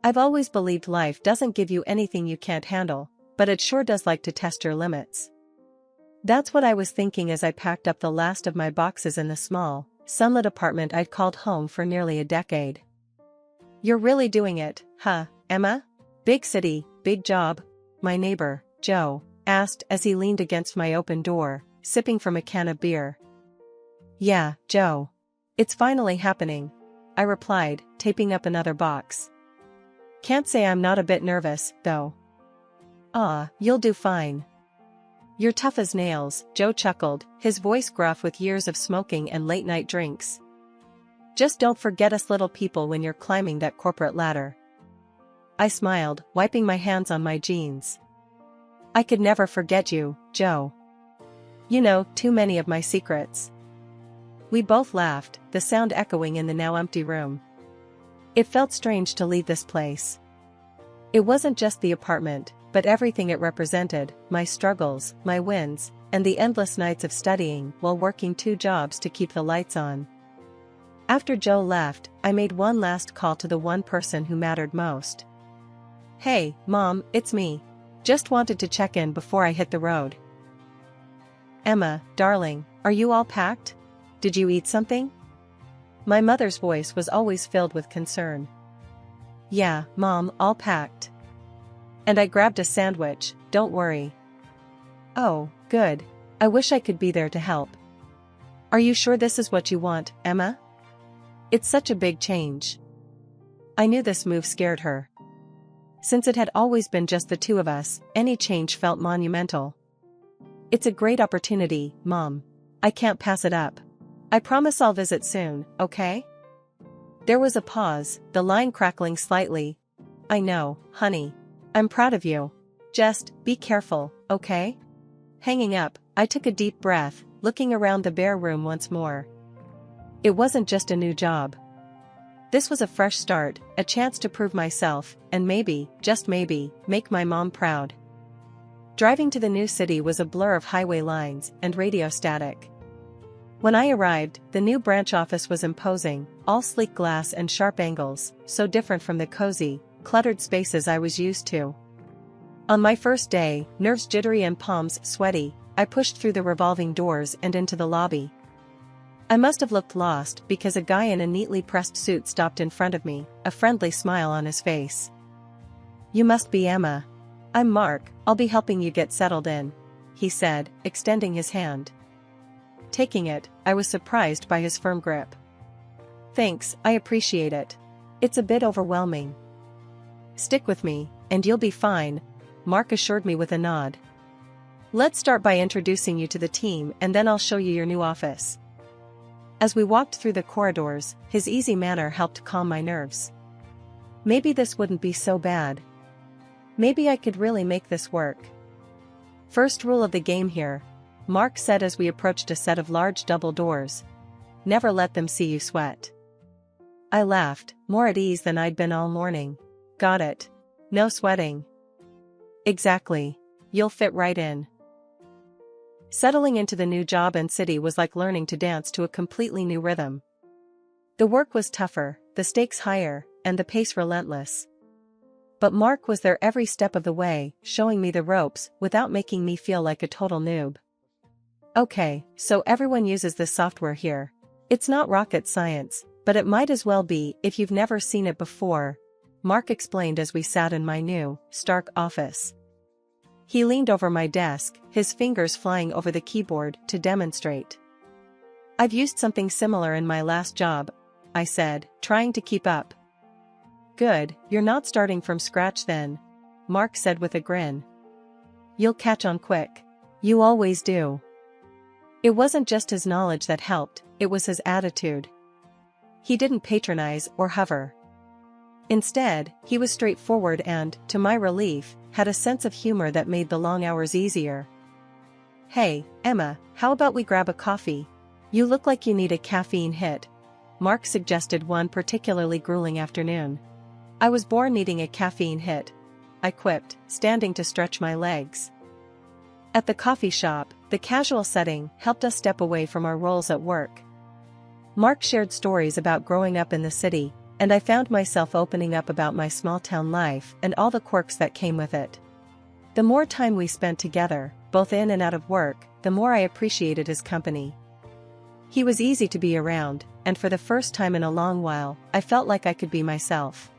I've always believed life doesn't give you anything you can't handle, but it sure does like to test your limits. That's what I was thinking as I packed up the last of my boxes in the small, sunlit apartment I'd called home for nearly a decade. You're really doing it, huh, Emma? Big city, big job? My neighbor, Joe, asked as he leaned against my open door, sipping from a can of beer. Yeah, Joe. It's finally happening, I replied, taping up another box. Can't say I'm not a bit nervous, though. You'll do fine. You're tough as nails, Joe chuckled, his voice gruff with years of smoking and late-night drinks. Just don't forget us little people when you're climbing that corporate ladder. I smiled, wiping my hands on my jeans. I could never forget you, Joe. You know too many of my secrets. We both laughed, the sound echoing in the now empty room. It felt strange to leave this place. It wasn't just the apartment, but everything it represented, my struggles, my wins, and the endless nights of studying while working 2 jobs to keep the lights on. After Joe left, I made one last call to the one person who mattered most. Hey, Mom, it's me. Just wanted to check in before I hit the road. Emma, darling, are you all packed? Did you eat something? My mother's voice was always filled with concern. Yeah, Mom, all packed. And I grabbed a sandwich, don't worry. Oh, good. I wish I could be there to help. Are you sure this is what you want, Emma? It's such a big change. I knew this move scared her. Since it had always been just the 2 of us, any change felt monumental. It's a great opportunity, Mom. I can't pass it up. I promise I'll visit soon, okay? There was a pause, the line crackling slightly. I know, honey. I'm proud of you. Just, be careful, okay? Hanging up, I took a deep breath, looking around the bare room once more. It wasn't just a new job. This was a fresh start, a chance to prove myself, and maybe, just maybe, make my mom proud. Driving to the new city was a blur of highway lines and radio static. When I arrived, the new branch office was imposing, all sleek glass and sharp angles, so different from the cozy, cluttered spaces I was used to. On my first day, nerves jittery and palms sweaty, I pushed through the revolving doors and into the lobby. I must have looked lost because a guy in a neatly pressed suit stopped in front of me, a friendly smile on his face. You must be Emma. I'm Mark, I'll be helping you get settled in, he said, extending his hand. Taking it, I was surprised by his firm grip. Thanks, I appreciate it. It's a bit overwhelming. Stick with me, and you'll be fine, Mark assured me with a nod. Let's start by introducing you to the team and then I'll show you your new office. As we walked through the corridors, his easy manner helped calm my nerves. Maybe this wouldn't be so bad. Maybe I could really make this work. First rule of the game here, Mark said as we approached a set of large double doors. Never let them see you sweat. I laughed, more at ease than I'd been all morning. Got it. No sweating. Exactly. You'll fit right in. Settling into the new job and city was like learning to dance to a completely new rhythm. The work was tougher, the stakes higher, and the pace relentless. But Mark was there every step of the way, showing me the ropes without making me feel like a total noob. Okay, so everyone uses this software here. It's not rocket science, but it might as well be if you've never seen it before, Mark explained as we sat in my new, stark office. He leaned over my desk, his fingers flying over the keyboard to demonstrate. I've used something similar in my last job, I said, trying to keep up. Good, you're not starting from scratch then, Mark said with a grin. You'll catch on quick. You always do. It wasn't just his knowledge that helped, it was his attitude. He didn't patronize or hover. Instead, he was straightforward and, to my relief, had a sense of humor that made the long hours easier. Hey, Emma, how about we grab a coffee? You look like you need a caffeine hit, Mark suggested one particularly grueling afternoon. I was born needing a caffeine hit, I quipped, standing to stretch my legs. At the coffee shop, the casual setting helped us step away from our roles at work. Mark shared stories about growing up in the city, and I found myself opening up about my small-town life and all the quirks that came with it. The more time we spent together, both in and out of work, the more I appreciated his company. He was easy to be around, and for the first time in a long while, I felt like I could be myself.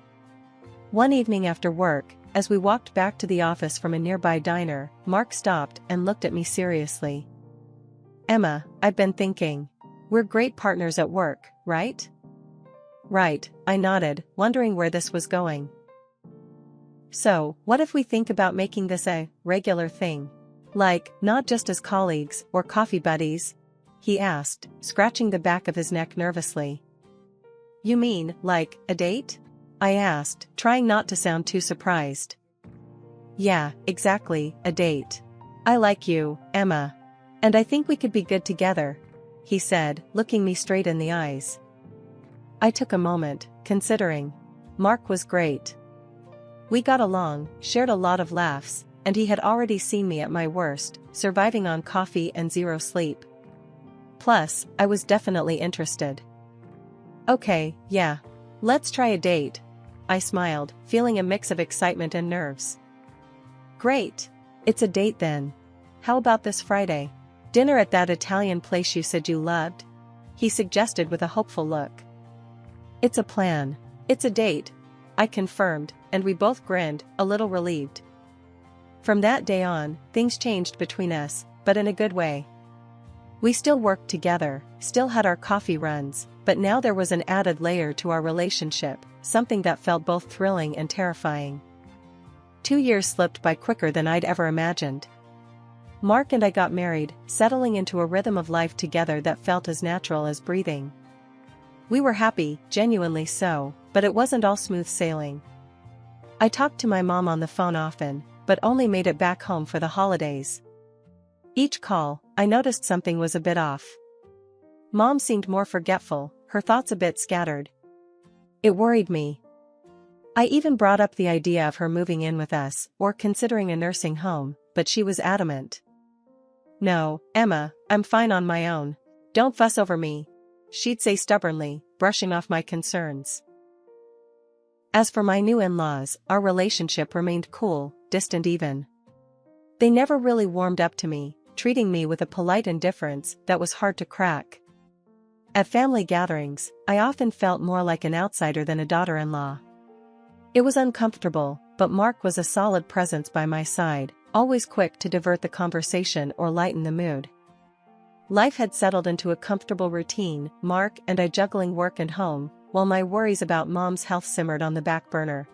One evening after work, as we walked back to the office from a nearby diner, Mark stopped and looked at me seriously. "Emma, I've been thinking. We're great partners at work, right?" "Right," I nodded, wondering where this was going. "So, what if we think about making this a regular thing? Like, not just as colleagues or coffee buddies?" he asked, scratching the back of his neck nervously. "You mean, like, a date?" I asked, trying not to sound too surprised. "Yeah, exactly, a date. I like you, Emma. And I think we could be good together," he said, looking me straight in the eyes. I took a moment, considering. Mark was great. We got along, shared a lot of laughs, and he had already seen me at my worst, surviving on coffee and zero sleep. Plus, I was definitely interested. "Okay, yeah. Let's try a date," I smiled, feeling a mix of excitement and nerves. "Great. It's a date then. How about this Friday? Dinner at that Italian place you said you loved?" he suggested with a hopeful look. "It's a plan. It's a date," I confirmed, and we both grinned, a little relieved. From that day on, things changed between us, but in a good way. We still worked together, still had our coffee runs, but now there was an added layer to our relationship, something that felt both thrilling and terrifying. 2 years slipped by quicker than I'd ever imagined. Mark and I got married, settling into a rhythm of life together that felt as natural as breathing. We were happy, genuinely so, but it wasn't all smooth sailing. I talked to my mom on the phone often, but only made it back home for the holidays. Each call, I noticed something was a bit off. Mom seemed more forgetful, her thoughts a bit scattered. It worried me. I even brought up the idea of her moving in with us, or considering a nursing home, but she was adamant. "No, Emma, I'm fine on my own. Don't fuss over me," she'd say stubbornly, brushing off my concerns. As for my new in-laws, our relationship remained cool, distant even. They never really warmed up to me, treating me with a polite indifference that was hard to crack. At family gatherings, I often felt more like an outsider than a daughter-in-law. It was uncomfortable, but Mark was a solid presence by my side, always quick to divert the conversation or lighten the mood. Life had settled into a comfortable routine, Mark and I juggling work and home, while my worries about Mom's health simmered on the back burner.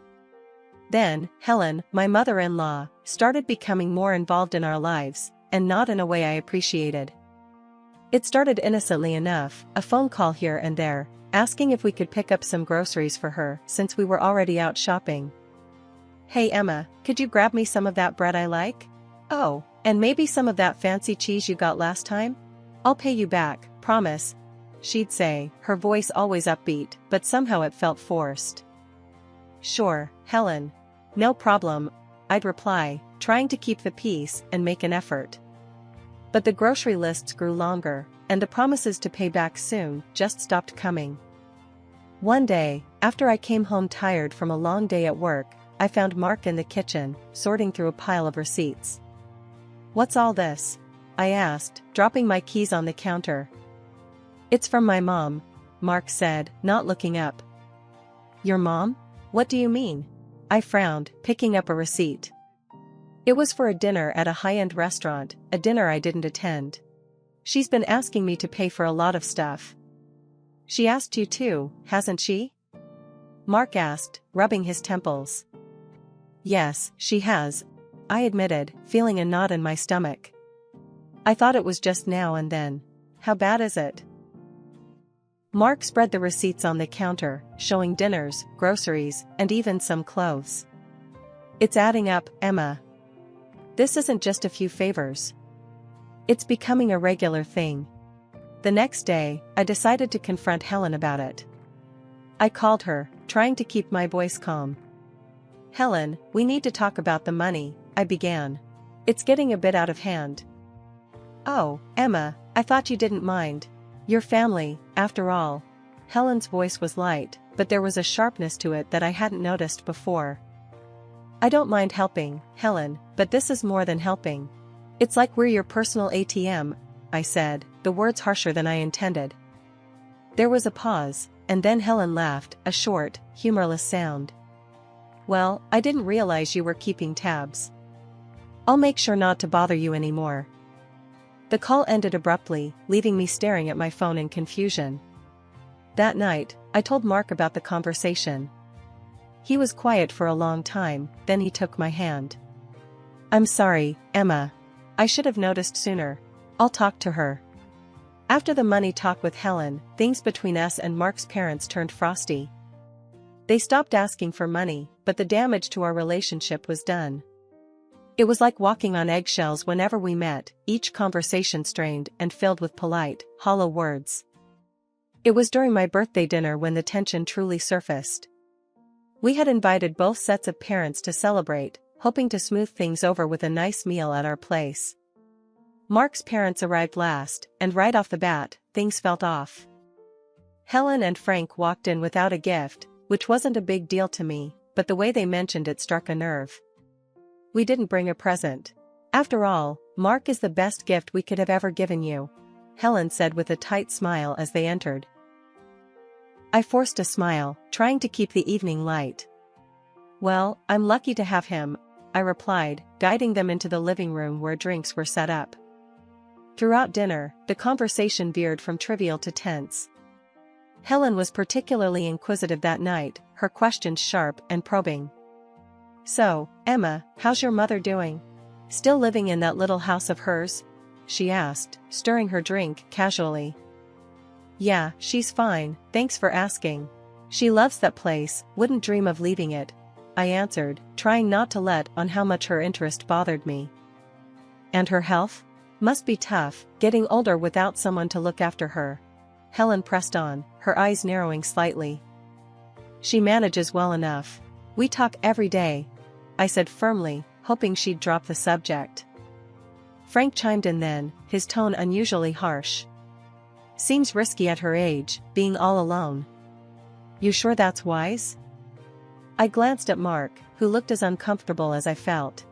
Then, Helen, my mother-in-law, started becoming more involved in our lives, and not in a way I appreciated. It started innocently enough, a phone call here and there, asking if we could pick up some groceries for her since we were already out shopping. "Hey Emma, could you grab me some of that bread I like? Oh, and maybe some of that fancy cheese you got last time? I'll pay you back, promise," she'd say, her voice always upbeat, but somehow it felt forced. "Sure, Helen. No problem," I'd reply, trying to keep the peace and make an effort. But the grocery lists grew longer, and the promises to pay back soon just stopped coming. One day, after I came home tired from a long day at work, I found Mark in the kitchen, sorting through a pile of receipts. "What's all this?" I asked, dropping my keys on the counter. "It's from my mom," Mark said, not looking up. "Your mom? What do you mean?" I frowned, picking up a receipt. It was for a dinner at a high-end restaurant, a dinner I didn't attend. "She's been asking me to pay for a lot of stuff." "She asked you too, hasn't she?" Mark asked, rubbing his temples. "Yes, she has," I admitted, feeling a knot in my stomach. "I thought it was just now and then. How bad is it?" Mark spread the receipts on the counter, showing dinners, groceries, and even some clothes. "It's adding up, Emma. This isn't just a few favors. It's becoming a regular thing." The next day, I decided to confront Helen about it. I called her, trying to keep my voice calm. "Helen, we need to talk about the money," I began. "It's getting a bit out of hand." "Oh, Emma, I thought you didn't mind. Your family, after all." Helen's voice was light, but there was a sharpness to it that I hadn't noticed before. I don't mind helping, Helen, but this is more than helping. It's like we're your personal ATM, I said, the words harsher than I intended. There was a pause, and then Helen laughed, a short, humorless sound. Well, I didn't realize you were keeping tabs. I'll make sure not to bother you anymore. The call ended abruptly, leaving me staring at my phone in confusion. That night, I told Mark about the conversation. He was quiet for a long time, then he took my hand. I'm sorry, Emma. I should have noticed sooner. I'll talk to her. After the money talk with Helen, things between us and Mark's parents turned frosty. They stopped asking for money, but the damage to our relationship was done. It was like walking on eggshells whenever we met, each conversation strained and filled with polite, hollow words. It was during my birthday dinner when the tension truly surfaced. We had invited both sets of parents to celebrate, hoping to smooth things over with a nice meal at our place. Mark's parents arrived last, and right off the bat, things felt off. Helen and Frank walked in without a gift, which wasn't a big deal to me, but the way they mentioned it struck a nerve. We didn't bring a present. After all, Mark is the best gift we could have ever given you, Helen said with a tight smile as they entered. I forced a smile, trying to keep the evening light. Well, I'm lucky to have him, I replied, guiding them into the living room where drinks were set up. Throughout dinner, the conversation veered from trivial to tense. Helen was particularly inquisitive that night, her questions sharp and probing. So, Emma, how's your mother doing? Still living in that little house of hers? She asked, stirring her drink casually. Yeah, she's fine, thanks for asking. She loves that place, wouldn't dream of leaving it, I answered, trying not to let on how much her interest bothered me. And her health? Must be tough, getting older without someone to look after her. Helen pressed on, her eyes narrowing slightly. She manages well enough. We talk every day, I said firmly, hoping she'd drop the subject. Frank chimed in then, his tone unusually harsh. Seems risky at her age, being all alone. You sure that's wise? I glanced at Mark, who looked as uncomfortable as I felt.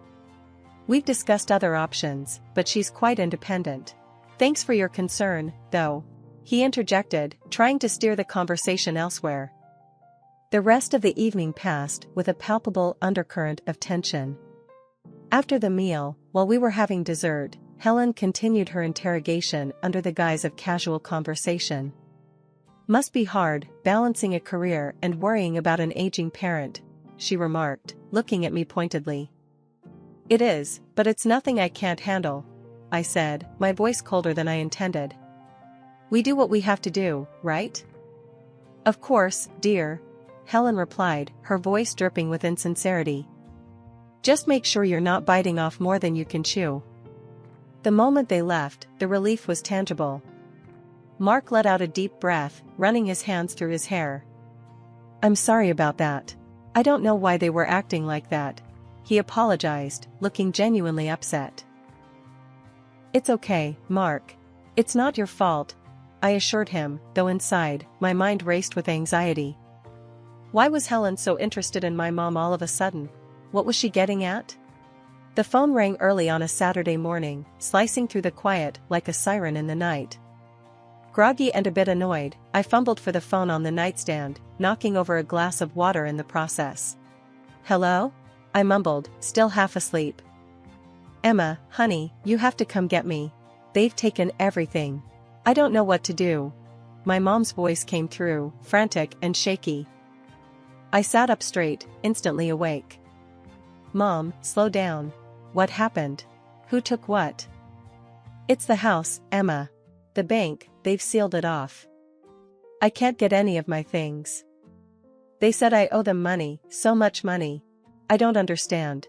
We've discussed other options, but she's quite independent. Thanks for your concern, though, he interjected, trying to steer the conversation elsewhere. The rest of the evening passed with a palpable undercurrent of tension. After the meal, while we were having dessert, Helen continued her interrogation under the guise of casual conversation. Must be hard, balancing a career and worrying about an aging parent, she remarked, looking at me pointedly. It is, but it's nothing I can't handle, I said, my voice colder than I intended. We do what we have to do, right? Of course, dear, Helen replied, her voice dripping with insincerity. Just make sure you're not biting off more than you can chew. The moment they left, the relief was tangible. Mark let out a deep breath, running his hands through his hair. I'm sorry about that. I don't know why they were acting like that, he apologized, looking genuinely upset. It's okay, Mark. It's not your fault, I assured him, though inside, my mind raced with anxiety. Why was Helen so interested in my mom all of a sudden? What was she getting at? The phone rang early on a Saturday morning, slicing through the quiet like a siren in the night. Groggy and a bit annoyed, I fumbled for the phone on the nightstand, knocking over a glass of water in the process. Hello? I mumbled, still half asleep. Emma, honey, you have to come get me. They've taken everything. I don't know what to do. My mom's voice came through, frantic and shaky. I sat up straight, instantly awake. Mom, slow down. What happened? Who took what? It's the house, Emma. The bank, they've sealed it off. I can't get any of my things. They said I owe them money, so much money. I don't understand.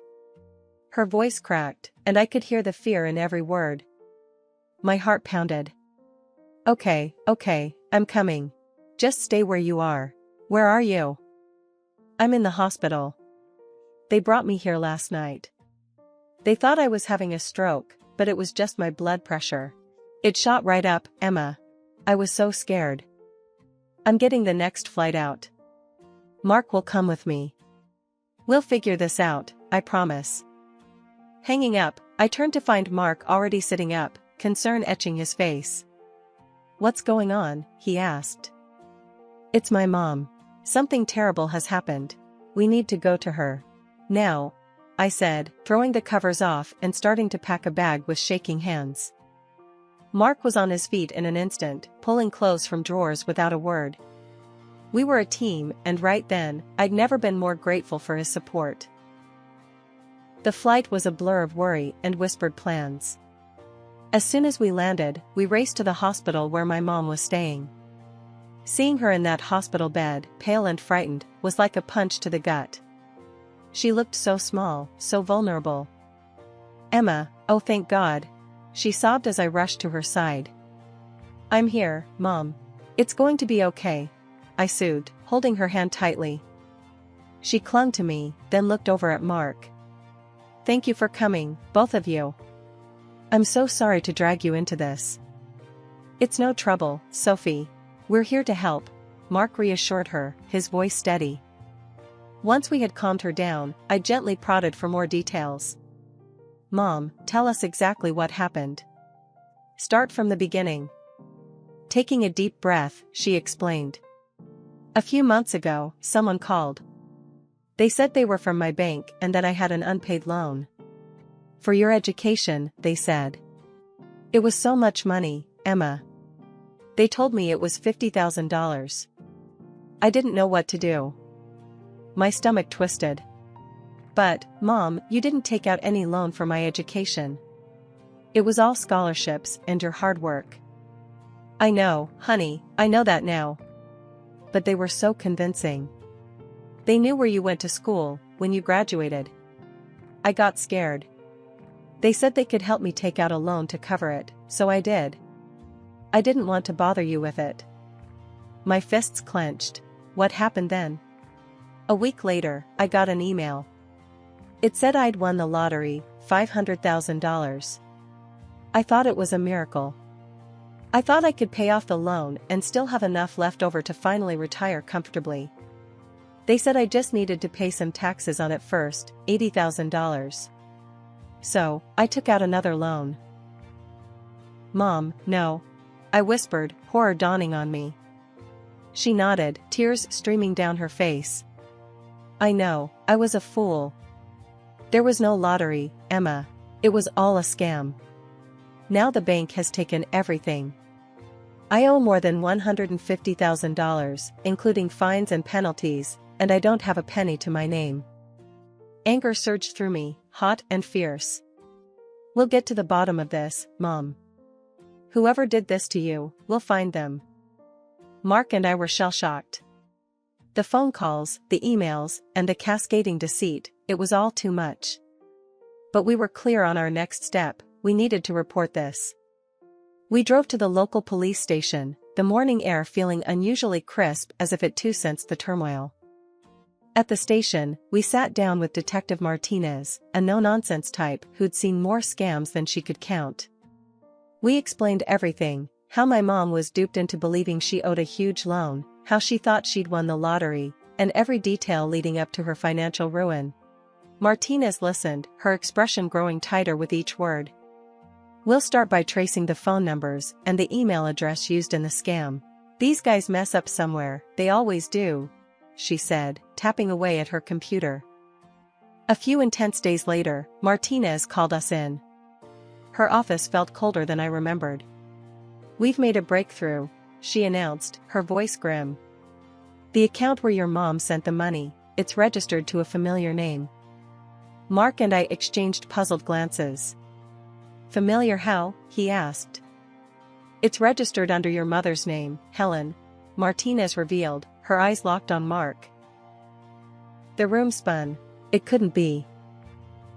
Her voice cracked, and I could hear the fear in every word. My heart pounded. Okay, I'm coming. Just stay where you are. Where are you? I'm in the hospital. They brought me here last night. They thought I was having a stroke, but it was just my blood pressure. It shot right up, Emma. I was so scared. I'm getting the next flight out. Mark will come with me. We'll figure this out, I promise. Hanging up, I turned to find Mark already sitting up, concern etching his face. What's going on? He asked. It's my mom. Something terrible has happened. We need to go to her. Now, I said, throwing the covers off and starting to pack a bag with shaking hands. Mark was on his feet in an instant, pulling clothes from drawers without a word. We were a team, and right then, I'd never been more grateful for his support. The flight was a blur of worry and whispered plans. As soon as we landed, we raced to the hospital where my mom was staying. Seeing her in that hospital bed, pale and frightened, was like a punch to the gut. She looked so small, so vulnerable. Emma, oh thank God. She sobbed as I rushed to her side. I'm here, Mom. It's going to be okay, I soothed, holding her hand tightly. She clung to me, then looked over at Mark. Thank you for coming, both of you. I'm so sorry to drag you into this. It's no trouble, Sophie. We're here to help, Mark reassured her, his voice steady. Once we had calmed her down, I gently prodded for more details. Mom, tell us exactly what happened. Start from the beginning. Taking a deep breath, she explained. A few months ago, someone called. They said they were from my bank and that I had an unpaid loan. For your education, they said. It was so much money, Emma. They told me it was $50,000. I didn't know what to do. My stomach twisted. But, Mom, you didn't take out any loan for my education. It was all scholarships and your hard work. I know, honey, I know that now. But they were so convincing. They knew where you went to school, when you graduated. I got scared. They said they could help me take out a loan to cover it, so I did. I didn't want to bother you with it. My fists clenched. What happened then? A week later, I got an email. It said I'd won the lottery, $500,000. I thought it was a miracle. I thought I could pay off the loan and still have enough left over to finally retire comfortably. They said I just needed to pay some taxes on it first, $80,000. So, I took out another loan. Mom, no. I whispered, horror dawning on me. She nodded, tears streaming down her face. I know, I was a fool. There was no lottery, Emma. It was all a scam. Now the bank has taken everything. I owe more than $150,000, including fines and penalties, and I don't have a penny to my name. Anger surged through me, hot and fierce. We'll get to the bottom of this, Mom. Whoever did this to you, we'll find them. Mark and I were shell-shocked. The phone calls, the emails, and the cascading deceit, it was all too much. But we were clear on our next step, we needed to report this. We drove to the local police station, the morning air feeling unusually crisp as if it too sensed the turmoil. At the station, we sat down with Detective Martinez, a no-nonsense type who'd seen more scams than she could count. We explained everything, how my mom was duped into believing she owed a huge loan, how she thought she'd won the lottery, and every detail leading up to her financial ruin. Martinez listened, her expression growing tighter with each word. We'll start by tracing the phone numbers and the email address used in the scam. These guys mess up somewhere, they always do, she said, tapping away at her computer. A few intense days later, Martinez called us in. Her office felt colder than I remembered. We've made a breakthrough, she announced, her voice grim. The account where your mom sent the money, it's registered to a familiar name. Mark and I exchanged puzzled glances. Familiar how? He asked. It's registered under your mother's name, Helen, Martinez revealed, her eyes locked on Mark. The room spun. It couldn't be.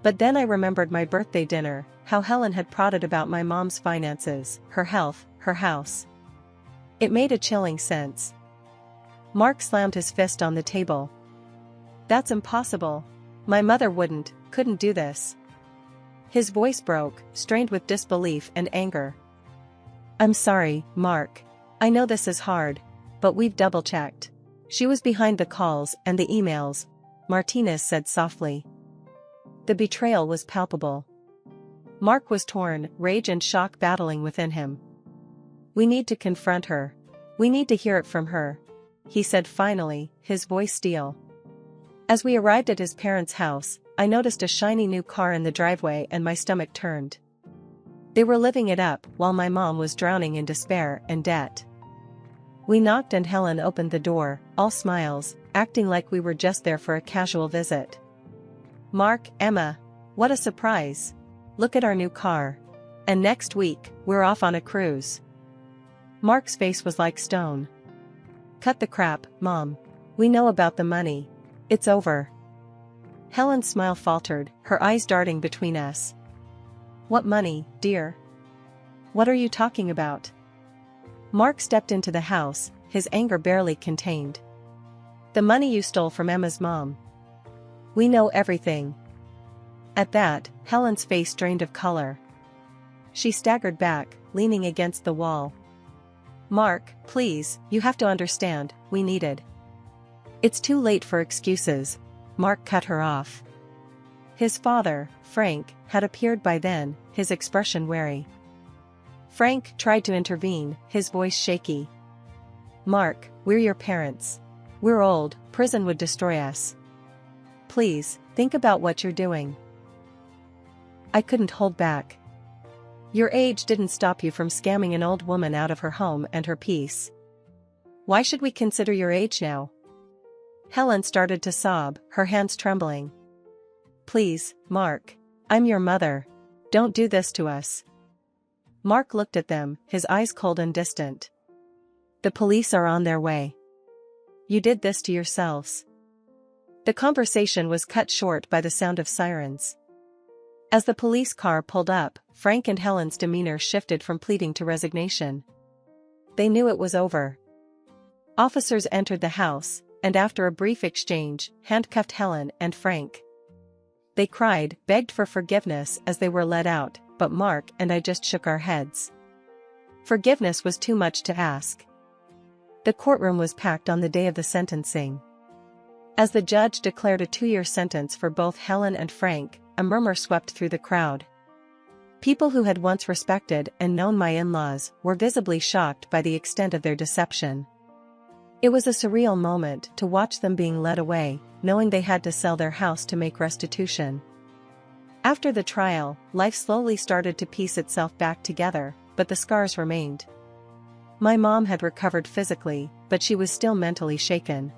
But then I remembered my birthday dinner, how Helen had prodded about my mom's finances, her health, her house. It made a chilling sense. Mark slammed his fist on the table. That's impossible. My mother couldn't do this. His voice broke, strained with disbelief and anger. I'm sorry, Mark. I know this is hard. but we've double-checked. She was behind the calls and the emails, Martinez said softly. The betrayal was palpable. Mark was torn, rage and shock battling within him. We need to confront her. We need to hear it from her, he said finally, his voice steel. As we arrived at his parents' house, I noticed a shiny new car in the driveway and my stomach turned. They were living it up while my mom was drowning in despair and debt. We knocked and Helen opened the door, all smiles, acting like we were just there for a casual visit. Mark, Emma, what a surprise. Look at our new car. And next week, we're off on a cruise. Mark's face was like stone. Cut the crap, Mom. We know about the money. It's over. Helen's smile faltered, her eyes darting between us. What money, dear? What are you talking about? Mark stepped into the house, his anger barely contained. The money you stole from Emma's mom. We know everything. At that, Helen's face drained of color. She staggered back, leaning against the wall. Mark, please, you have to understand, we needed. It's too late for excuses, Mark cut her off. His father, Frank, had appeared by then, his expression wary. Frank tried to intervene, his voice shaky. Mark, we're your parents. We're old, prison would destroy us. Please, think about what you're doing. I couldn't hold back. Your age didn't stop you from scamming an old woman out of her home and her peace. Why should we consider your age now? Helen started to sob, her hands trembling. Please, Mark. I'm your mother. Don't do this to us. Mark looked at them, his eyes cold and distant. The police are on their way. You did this to yourselves. The conversation was cut short by the sound of sirens. As the police car pulled up, Frank and Helen's demeanor shifted from pleading to resignation. They knew it was over. Officers entered the house, and after a brief exchange, handcuffed Helen and Frank. They cried, begged for forgiveness as they were let out, but Mark and I just shook our heads. Forgiveness was too much to ask. The courtroom was packed on the day of the sentencing. As the judge declared a 2-year sentence for both Helen and Frank, a murmur swept through the crowd. People who had once respected and known my in-laws were visibly shocked by the extent of their deception. It was a surreal moment to watch them being led away, knowing they had to sell their house to make restitution. After the trial, life slowly started to piece itself back together, but the scars remained. My mom had recovered physically, but she was still mentally shaken.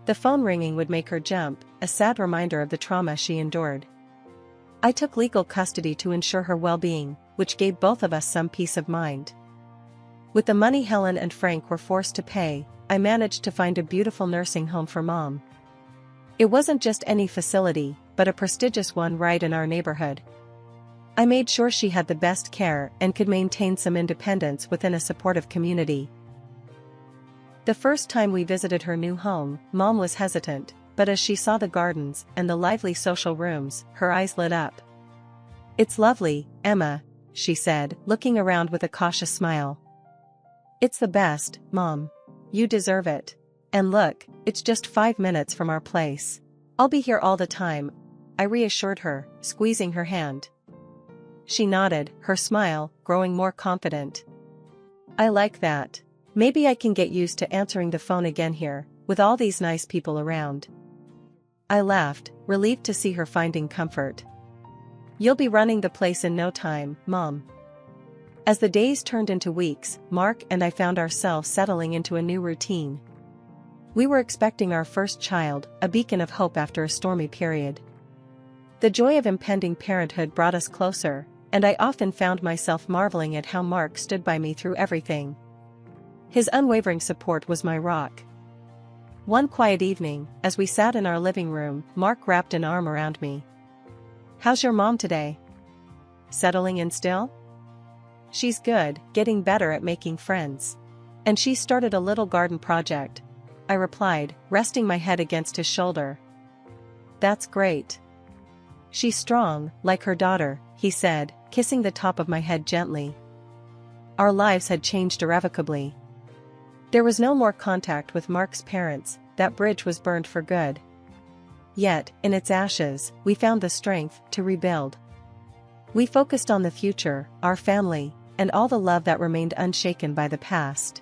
The phone ringing would make her jump, a sad reminder of the trauma she endured. I took legal custody to ensure her well-being, which gave both of us some peace of mind. With the money Helen and Frank were forced to pay, I managed to find a beautiful nursing home for Mom. It wasn't just any facility, but a prestigious one right in our neighborhood. I made sure she had the best care and could maintain some independence within a supportive community. The first time we visited her new home, Mom was hesitant, but as she saw the gardens and the lively social rooms, her eyes lit up. It's lovely, Emma, she said, looking around with a cautious smile. It's the best, Mom. You deserve it. And look, it's just 5 minutes from our place. I'll be here all the time, I reassured her, squeezing her hand. She nodded, her smile growing more confident. I like that. Maybe I can get used to answering the phone again here, with all these nice people around. I laughed, relieved to see her finding comfort. You'll be running the place in no time, Mom. As the days turned into weeks, Mark and I found ourselves settling into a new routine. We were expecting our first child, a beacon of hope after a stormy period. The joy of impending parenthood brought us closer, and I often found myself marveling at how Mark stood by me through everything. His unwavering support was my rock. One quiet evening, as we sat in our living room, Mark wrapped an arm around me. How's your mom today? Settling in still? She's good, getting better at making friends. And she started a little garden project, I replied, resting my head against his shoulder. That's great. She's strong, like her daughter, he said, kissing the top of my head gently. Our lives had changed irrevocably. There was no more contact with Mark's parents, that bridge was burned for good. Yet, in its ashes, we found the strength to rebuild. We focused on the future, our family, and all the love that remained unshaken by the past.